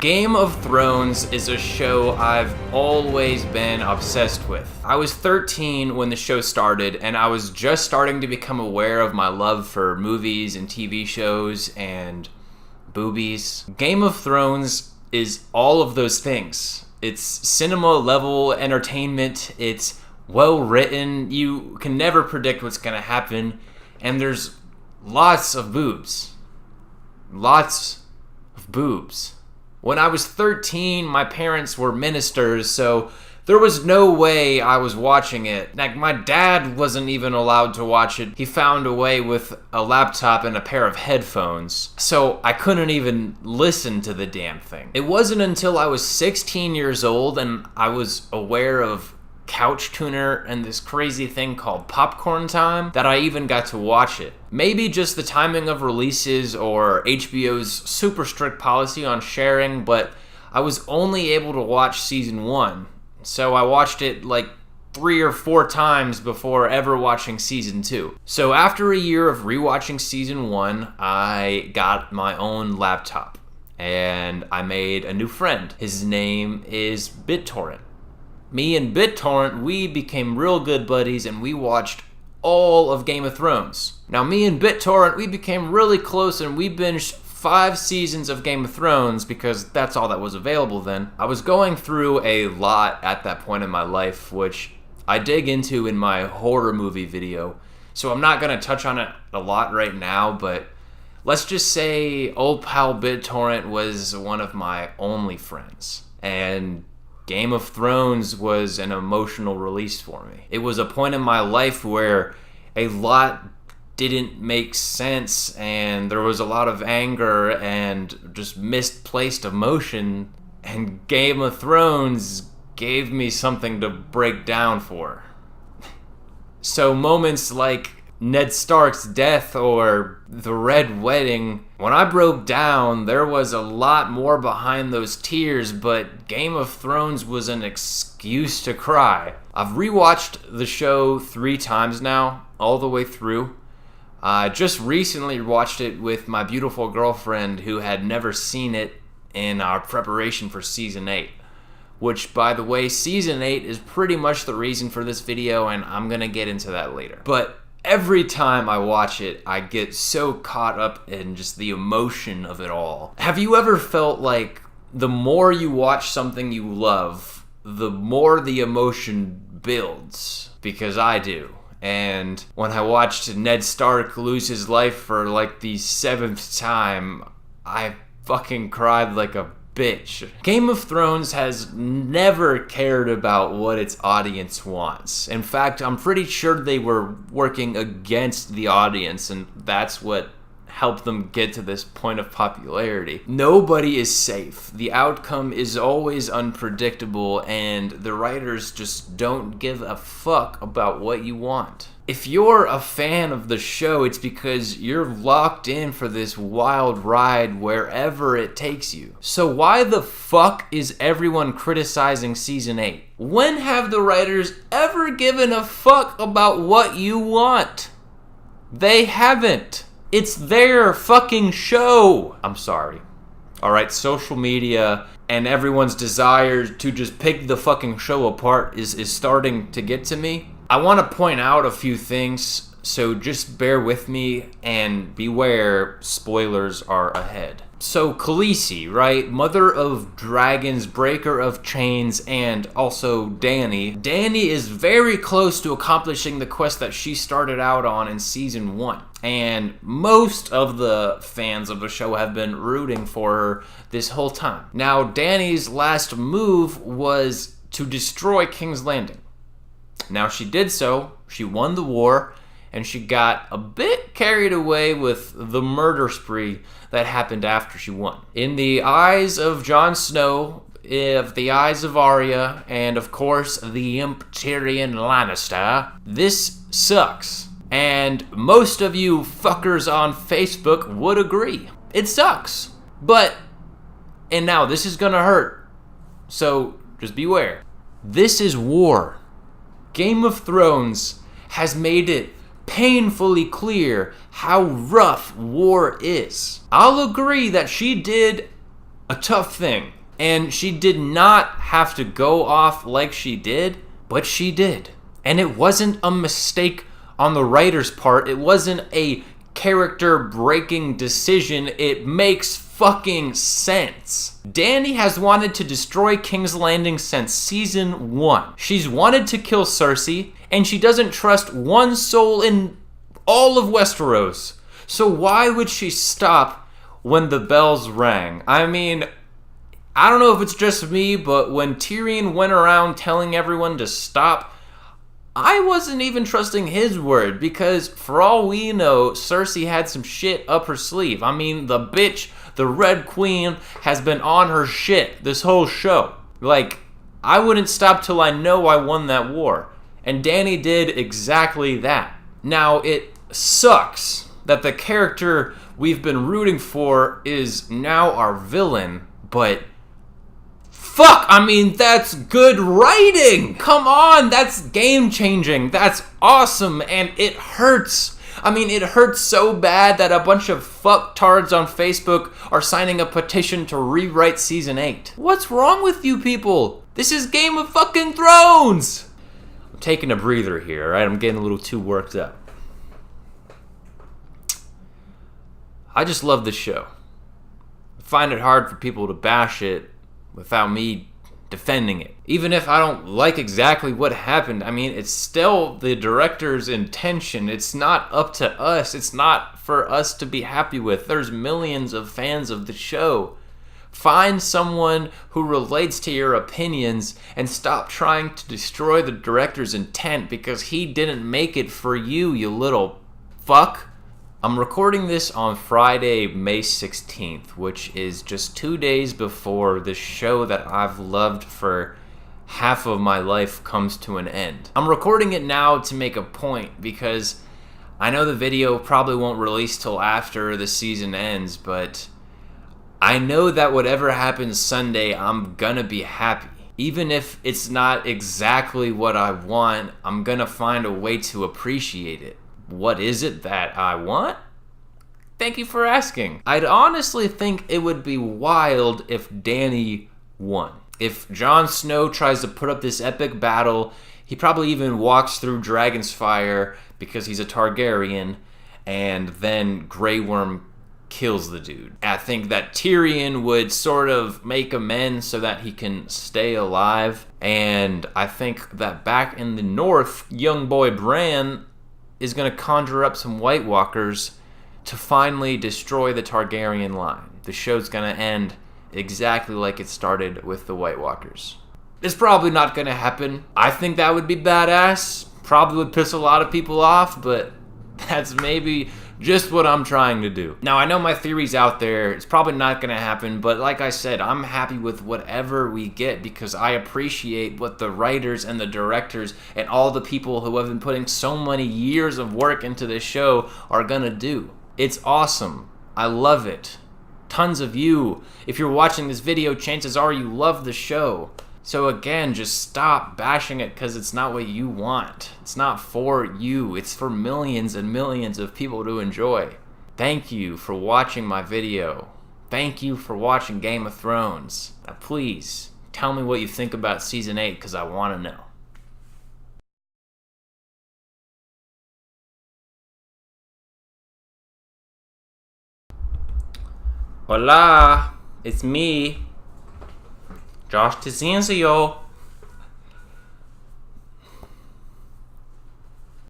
Game of Thrones is a show I've always been obsessed with. I was 13 when the show started, and I was just starting to become aware of my love for movies and TV shows and boobies. Game of Thrones is all of those things. It's cinema level entertainment, it's well written, you can never predict what's gonna happen, and there's lots of boobs. Lots of boobs. When I was 13, my parents were ministers, so there was no way I was watching it. Like, my dad wasn't even allowed to watch it. He found a way with a laptop and a pair of headphones, so I couldn't even listen to the damn thing. It wasn't until I was 16 years old and I was aware of Couch Tuner and this crazy thing called Popcorn Time that I even got to watch it. Maybe just the timing of releases or HBO's super strict policy on sharing, but I was only able to watch season 1. So I watched it like 3 or 4 times before ever watching season 2. So after a year of rewatching season 1, I got my own laptop and I made a new friend. His name is BitTorrent. Me and BitTorrent, we became real good buddies and we watched all of Game of Thrones. Now, me and BitTorrent, we became really close and we binged 5 seasons of Game of Thrones because that's all that was available then. I was going through a lot at that point in my life, which I dig into in my horror movie video, so I'm not going to touch on it a lot right now, but let's just say old pal BitTorrent was one of my only friends, and Game of Thrones was an emotional release for me. It was a point in my life where a lot didn't make sense and there was a lot of anger and just misplaced emotion, and Game of Thrones gave me something to break down for. So moments like Ned Stark's death or the Red Wedding, when I broke down, there was a lot more behind those tears, but Game of Thrones was an excuse to cry. I've rewatched the show 3 times now, all the way through. I just recently watched it with my beautiful girlfriend who had never seen it in our preparation for season 8. Which, by the way, season 8 is pretty much the reason for this video, and I'm gonna get into that later. But every time I watch it, I get so caught up in just the emotion of it all. Have you ever felt like the more you watch something you love, the more the emotion builds? Because I do. And when I watched Ned Stark lose his life for like the 7th time, I fucking cried like a bitch. Game of Thrones has never cared about what its audience wants. In fact, I'm pretty sure they were working against the audience, and that's what helped them get to this point of popularity. Nobody is safe. The outcome is always unpredictable, and the writers just don't give a fuck about what you want. If you're a fan of the show, it's because you're locked in for this wild ride wherever it takes you. So why the fuck is everyone criticizing season 8? When have the writers ever given a fuck about what you want? They haven't. It's their fucking show. I'm sorry. Alright, social media and everyone's desire to just pick the fucking show apart is starting to get to me. I want to point out a few things, so just bear with me and beware, spoilers are ahead. So Khaleesi, right? Mother of dragons, breaker of chains, and also Dany. Dany is very close to accomplishing the quest that she started out on in season 1. And most of the fans of the show have been rooting for her this whole time. Now, Dany's last move was to destroy King's Landing. Now, she did so, she won the war, and she got a bit carried away with the murder spree that happened after she won. In the eyes of Jon Snow, in the eyes of Arya, and of course the imp Tyrion Lannister, this sucks. And most of you fuckers on Facebook would agree. It sucks. And now this is gonna hurt, so just beware. This is war. Game of Thrones has made it painfully clear how rough war is. I'll agree that she did a tough thing. And she did not have to go off like she did, but she did. And it wasn't a mistake on the writer's part. It wasn't a character-breaking decision. It makes fucking sense. Dany has wanted to destroy King's Landing since season 1. She's wanted to kill Cersei, and she doesn't trust one soul in all of Westeros. So why would she stop when the bells rang? I mean, I don't know if it's just me, but when Tyrion went around telling everyone to stop, I wasn't even trusting his word, because for all we know, Cersei had some shit up her sleeve. I mean, the bitch, the Red Queen, has been on her shit this whole show. Like, I wouldn't stop till I know I won that war. And Dany did exactly that. Now, it sucks that the character we've been rooting for is now our villain, but fuck, I mean, that's good writing. Come on, that's game-changing. That's awesome, and it hurts. I mean, it hurts so bad that a bunch of fucktards on Facebook are signing a petition to rewrite Season 8. What's wrong with you people? This is Game of fucking Thrones! I'm taking a breather here, right? I'm getting a little too worked up. I just love this show. I find it hard for people to bash it without me defending it. Even if I don't like exactly what happened, I mean, it's still the director's intention. It's not up to us. It's not for us to be happy with. There's millions of fans of the show. Find someone who relates to your opinions and stop trying to destroy the director's intent because he didn't make it for you, you little fuck. I'm recording this on Friday, May 16th, which is just 2 days before the show that I've loved for half of my life comes to an end. I'm recording it now to make a point because I know the video probably won't release till after the season ends, but I know that whatever happens Sunday, I'm gonna be happy. Even if it's not exactly what I want, I'm gonna find a way to appreciate it. What is it that I want? Thank you for asking. I'd honestly think it would be wild if Dany won. If Jon Snow tries to put up this epic battle, he probably even walks through Dragon's Fire because he's a Targaryen, and then Grey Worm kills the dude. I think that Tyrion would sort of make amends so that he can stay alive, and I think that back in the north, young boy Bran is going to conjure up some White Walkers to finally destroy the Targaryen line. The show's going to end exactly like it started with the White Walkers. It's probably not going to happen. I think that would be badass. Probably would piss a lot of people off, but that's maybe just what I'm trying to do. Now, I know my theory's out there. It's probably not going to happen, but like I said, I'm happy with whatever we get because I appreciate what the writers and the directors and all the people who have been putting so many years of work into this show are going to do. It's awesome. I love it. Tons of you. If you're watching this video, chances are you love the show. So again, just stop bashing it because it's not what you want. It's not for you. It's for millions and millions of people to enjoy. Thank you for watching my video. Thank you for watching Game of Thrones. Now please, tell me what you think about Season 8 because I want to know. Hola, it's me, Josh Tizincio.